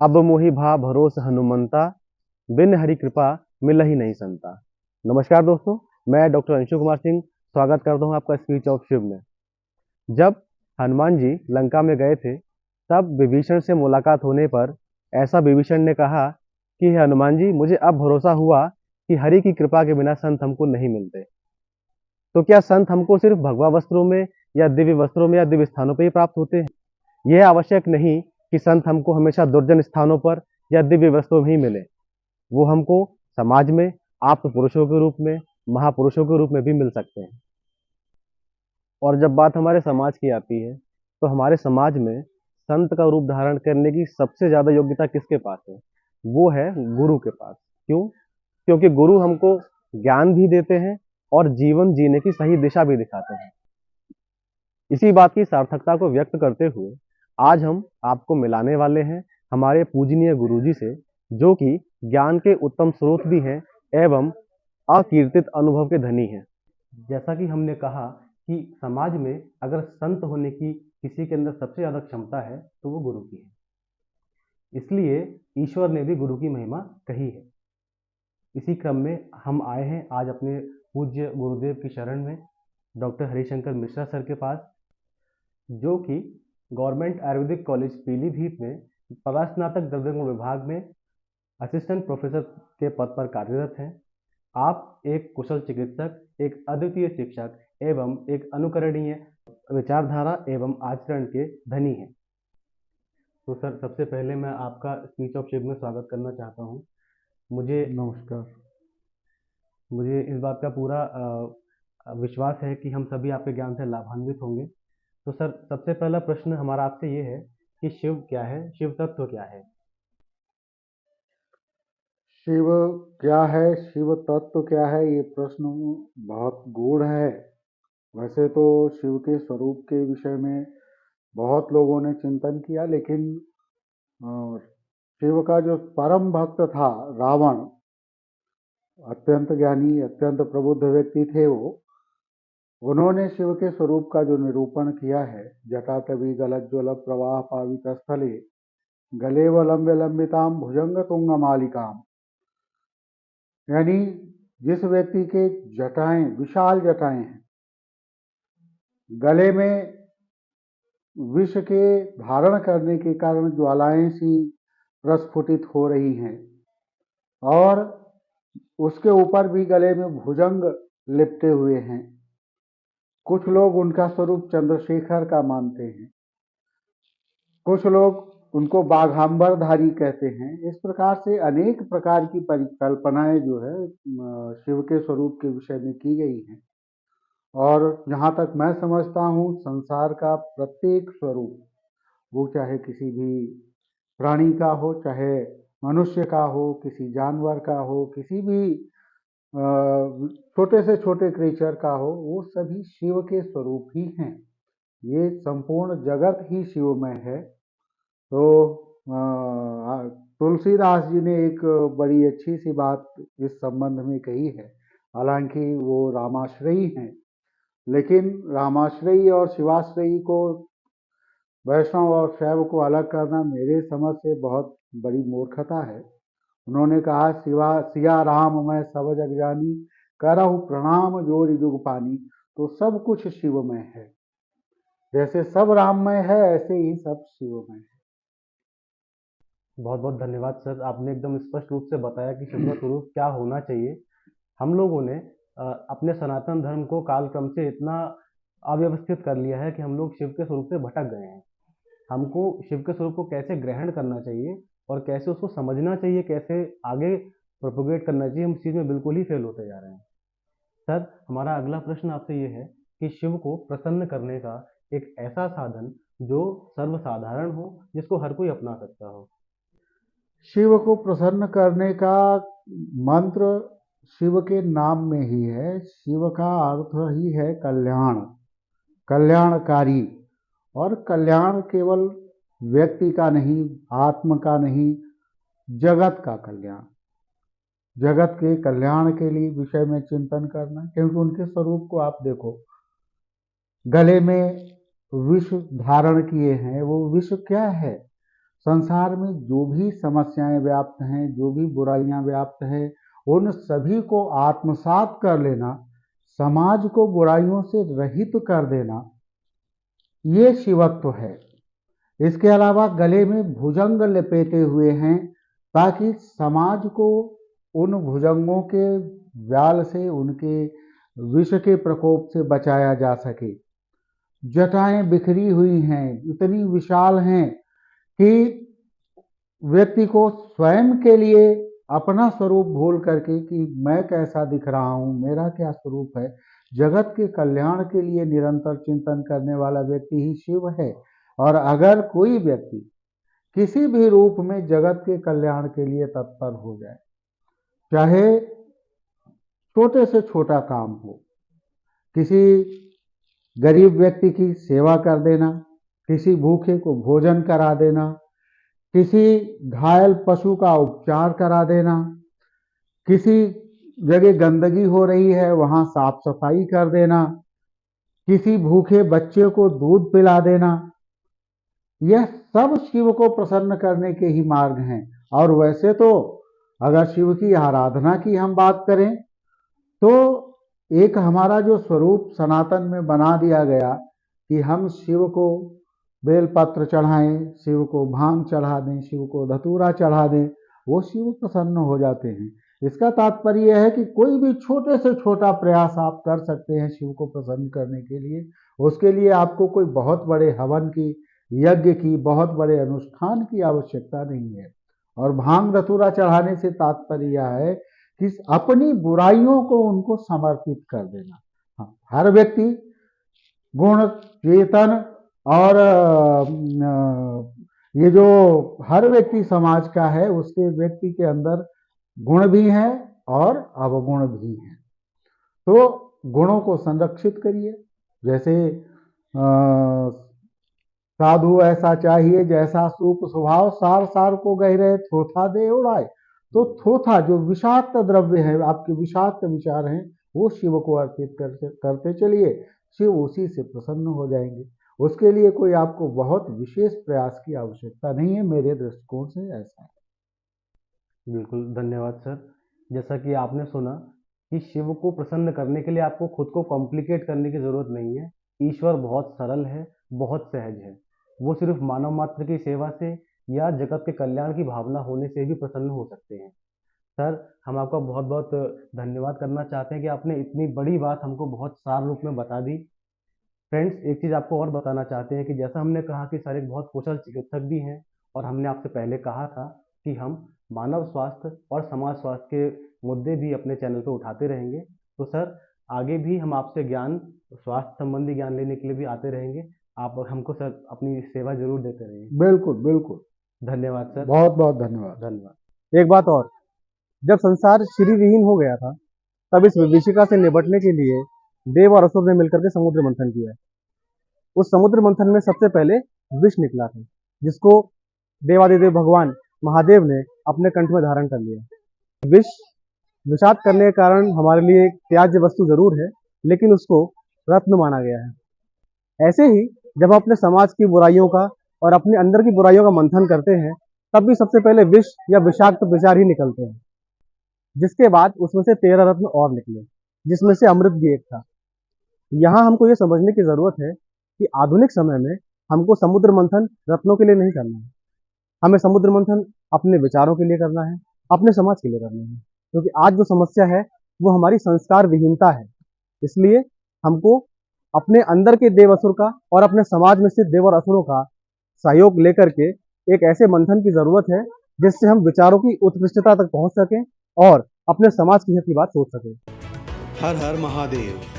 अब मोहि भा भरोस हनुमंता, बिन हरि कृपा मिलहि नहीं संता। नमस्कार दोस्तों, मैं डॉक्टर अंशु कुमार सिंह स्वागत करता हूं आपका स्पीच ऑफ शिव में। जब हनुमान जी लंका में गए थे, तब विभीषण से मुलाकात होने पर ऐसा विभीषण ने कहा कि "हे हनुमान जी, मुझे अब भरोसा हुआ कि हरि की कृपा के बिना संत हमको नहीं मिलते। तो क्या संत हमको सिर्फ भगवा वस्त्रों में या दिव्य वस्त्रों में या दिव्य स्थानों पर ही प्राप्त होते हैं? यह आवश्यक नहीं कि संत हमको हमेशा दुर्जन स्थानों पर या दिव्य वस्त्रों में ही मिले। वो हमको समाज में आप पुरुषों के रूप में, महापुरुषों के रूप में भी मिल सकते हैं। और जब बात हमारे समाज की आती है, तो हमारे समाज में संत का रूप धारण करने की सबसे ज़्यादा योग्यता किसके पास है? वो है गुरु के पास। क्यों? क्योंकि गुरु हमको ज्ञान भी देते हैं और जीवन जीने की सही दिशा भी दिखाते हैं। इसी बात की सार्थकता को व्यक्त करते हुए आज हम आपको मिलाने वाले हैं हमारे पूजनीय गुरुजी से, जो कि ज्ञान के उत्तम स्रोत भी हैं एवं अकीर्तित अनुभव के धनी हैं। जैसा कि हमने कहा कि समाज में अगर संत होने की किसी के अंदर सबसे ज़्यादा क्षमता है, तो वो गुरु की है। इसलिए ईश्वर ने भी गुरु की महिमा कही है। इसी क्रम में हम आए हैं आज अपने पूज्य गुरुदेव की शरण में, डॉक्टर हरिशंकर मिश्रा सर के पास, जो कि गवर्नमेंट आयुर्वेदिक कॉलेज पीलीभीत में परास्नातक द्रव्य गुण विभाग में असिस्टेंट प्रोफेसर के पद पर कार्यरत हैं। आप एक कुशल चिकित्सक, एक अद्वितीय शिक्षक एवं एक अनुकरणीय विचारधारा एवं आचरण के धनी हैं। तो सर, सबसे पहले मैं आपका स्पीच ऑफ शिव में स्वागत करना चाहता हूँ। मुझे नमस्कार। मुझे इस बात का पूरा विश्वास है कि हम सभी आपके ज्ञान से लाभान्वित होंगे। तो सर, सबसे पहला प्रश्न हमारा आपसे ये है कि शिव क्या है? शिव तत्व क्या है? शिव क्या है, शिव तत्व क्या है, ये प्रश्न बहुत गूढ़ है। वैसे तो शिव के स्वरूप के विषय में बहुत लोगों ने चिंतन किया, लेकिन अ, शिव का जो परम भक्त था रावण, अत्यंत ज्ञानी, अत्यंत प्रबुद्ध व्यक्ति थे वो। उन्होंने शिव के स्वरूप का जो निरूपण किया है, जटाटवी गलज्ज्वल प्रवाह पावित स्थले गलेव लंबे लंबिताम भुजंग तुंग मालिकाम, यानी जिस व्यक्ति के जटाएं, विशाल जटाएं हैं, गले में विष के धारण करने के कारण ज्वालाएं सी प्रस्फुटित हो रही हैं, और उसके ऊपर भी गले में भुजंग लिपटे हुए हैं। कुछ लोग उनका स्वरूप चंद्रशेखर का मानते हैं, कुछ लोग उनको बाघांबरधारी कहते हैं। इस प्रकार से अनेक प्रकार की परिकल्पनाएं जो है शिव के स्वरूप के विषय में की गई हैं। और जहाँ तक मैं समझता हूँ, संसार का प्रत्येक स्वरूप, वो चाहे किसी भी प्राणी का हो, चाहे मनुष्य का हो, किसी जानवर का हो, किसी भी छोटे से छोटे क्रिएचर का हो, वो सभी शिव के स्वरूप ही हैं। ये संपूर्ण जगत ही शिवमय है। तो तुलसीदास जी ने एक बड़ी अच्छी सी बात इस संबंध में कही है। हालांकि वो रामाश्रयी हैं, लेकिन रामाश्रयी और शिवाश्रयी को, वैष्णव और शैव को अलग करना मेरे समझ से बहुत बड़ी मूर्खता है। उन्होंने कहा, शिवा सिया राम मैं सब जग जानी, करहु प्रणाम जोरि जुग पानी। तो सब कुछ शिवमय है। जैसे सब राममय है, ऐसे ही सब शिवमय है। बहुत बहुत धन्यवाद सर, आपने एकदम स्पष्ट रूप से बताया कि शिव का स्वरूप क्या होना चाहिए। हम लोगों ने अपने सनातन धर्म को कालक्रम से इतना अव्यवस्थित कर लिया है कि हम लोग शिव के स्वरूप से भटक गए हैं। हमको शिव के स्वरूप को कैसे ग्रहण करना चाहिए और कैसे उसको समझना चाहिए, कैसे आगे प्रोपोगेट करना चाहिए, हम इस चीज़ में बिल्कुल ही फेल होते जा रहे हैं। सर, हमारा अगला प्रश्न आपसे ये है कि शिव को प्रसन्न करने का एक ऐसा साधन जो सर्वसाधारण हो, जिसको हर कोई अपना सकता हो। शिव को प्रसन्न करने का मंत्र शिव के नाम में ही है। शिव का अर्थ ही है कल्याण, कल्याणकारी। और कल्याण केवल व्यक्ति का नहीं, आत्म का नहीं, जगत का कल्याण, जगत के कल्याण के लिए विषय में चिंतन करना। क्योंकि उनके स्वरूप को आप देखो, गले में विष धारण किए हैं। वो विष क्या है? संसार में जो भी समस्याएं व्याप्त हैं, जो भी बुराइयां व्याप्त हैं, उन सभी को आत्मसात कर लेना, समाज को बुराइयों से रहित कर देना, ये शिवत्व है। इसके अलावा गले में भुजंग लपेटे हुए हैं ताकि समाज को उन भुजंगों के व्याल से, उनके विष के प्रकोप से बचाया जा सके। जटाएं बिखरी हुई हैं, इतनी विशाल हैं कि व्यक्ति को स्वयं के लिए अपना स्वरूप भूल करके कि मैं कैसा दिख रहा हूँ, मेरा क्या स्वरूप है, जगत के कल्याण के लिए निरंतर चिंतन करने वाला व्यक्ति ही शिव है। और अगर कोई व्यक्ति किसी भी रूप में जगत के कल्याण के लिए तत्पर हो जाए, चाहे छोटे से छोटा काम हो, किसी गरीब व्यक्ति की सेवा कर देना, किसी भूखे को भोजन करा देना, किसी घायल पशु का उपचार करा देना, किसी जगह गंदगी हो रही है वहां साफ सफाई कर देना, किसी भूखे बच्चे को दूध पिला देना, यह सब शिव को प्रसन्न करने के ही मार्ग हैं। और वैसे तो अगर शिव की आराधना की हम बात करें तो एक हमारा जो स्वरूप सनातन में बना दिया गया कि हम शिव को बेलपत्र चढ़ाएं, शिव को भांग चढ़ा दें, शिव को धतूरा चढ़ा दें, वो शिव प्रसन्न हो जाते हैं। इसका तात्पर्य यह है कि कोई भी छोटे से छोटा प्रयास आप कर सकते हैं शिव को प्रसन्न करने के लिए। उसके लिए आपको कोई बहुत बड़े हवन की, यज्ञ की, बहुत बड़े अनुष्ठान की आवश्यकता नहीं है। और भांग धतूरा चढ़ाने से तात्पर्य यह है कि अपनी बुराइयों को उनको समर्पित कर देना। हाँ, हर व्यक्ति गुण, चेतन और ये जो हर व्यक्ति समाज का है, उसके व्यक्ति के अंदर गुण भी हैं और अवगुण भी हैं। तो गुणों को संरक्षित करिए। जैसे साधु ऐसा चाहिए जैसा सूप स्वभाव, सार सार को गहरे थोथा दे उड़ाए। तो थोथा जो विषाक्त द्रव्य है, आपके विषाक्त विचार हैं, वो शिव को अर्पित करते चलिए, शिव उसी से प्रसन्न हो जाएंगे। उसके लिए कोई आपको बहुत विशेष प्रयास की आवश्यकता नहीं है। मेरे दृष्टिकोण से ऐसा है। बिल्कुल, धन्यवाद सर। जैसा कि आपने सुना कि शिव को प्रसन्न करने के लिए आपको खुद को कॉम्प्लिकेट करने की जरूरत नहीं है। ईश्वर बहुत सरल है, बहुत सहज है। वो सिर्फ मानव मात्र की सेवा से या जगत के कल्याण की भावना होने से भी प्रसन्न हो सकते हैं। सर, हम आपका बहुत बहुत धन्यवाद करना चाहते हैं कि आपने इतनी बड़ी बात हमको बहुत सार रूप में बता दी। फ्रेंड्स, एक चीज़ आपको और बताना चाहते हैं कि जैसा हमने कहा कि सर एक बहुत कुशल चिकित्सक भी हैं, और हमने आपसे पहले कहा था कि हम मानव स्वास्थ्य और समाज स्वास्थ्य के मुद्दे भी अपने चैनल पर उठाते रहेंगे। तो सर, आगे भी हम आपसे ज्ञान, स्वास्थ्य संबंधी ज्ञान लेने के लिए भी आते रहेंगे। आप हमको सर अपनी सेवा जरूर देते रहिए। बिल्कुल बिल्कुल, धन्यवाद सर। बहुत बहुत धन्यवाद। धन्यवाद। एक बात और, जब संसार श्री विहीन हो गया था, तब इस विभीषिका से निपटने के लिए देव और असुर ने मिलकर के समुद्र मंथन किया। उस समुद्र मंथन में सबसे पहले विष निकला था, जिसको देवादिदेव भगवान महादेव ने अपने कंठ में धारण कर लिया। विष विषाक्त करने के कारण हमारे लिए एक त्याज्य वस्तु जरूर है, लेकिन उसको रत्न माना गया है। ऐसे ही जब हम अपने समाज की बुराइयों का और अपने अंदर की बुराइयों का मंथन करते हैं, तब भी सबसे पहले विष या विषाक्त विचार ही निकलते हैं, जिसके बाद उसमें से 13 रत्न और निकले, जिसमें से अमृत भी एक था। यहाँ हमको ये समझने की जरूरत है कि आधुनिक समय में हमको समुद्र मंथन रत्नों के लिए नहीं करना है। हमें समुद्र मंथन अपने विचारों के लिए करना है, अपने समाज के लिए करना है। क्योंकि आज जो समस्या है वो हमारी संस्कार विहीनता है। इसलिए हमको अपने अंदर के देव असुर का और अपने समाज में स्थित देव और असुरों का सहयोग लेकर के एक ऐसे मंथन की जरूरत है जिससे हम विचारों की उत्कृष्टता तक पहुंच सकें और अपने समाज की हित की बात सोच सकें। हर हर महादेव।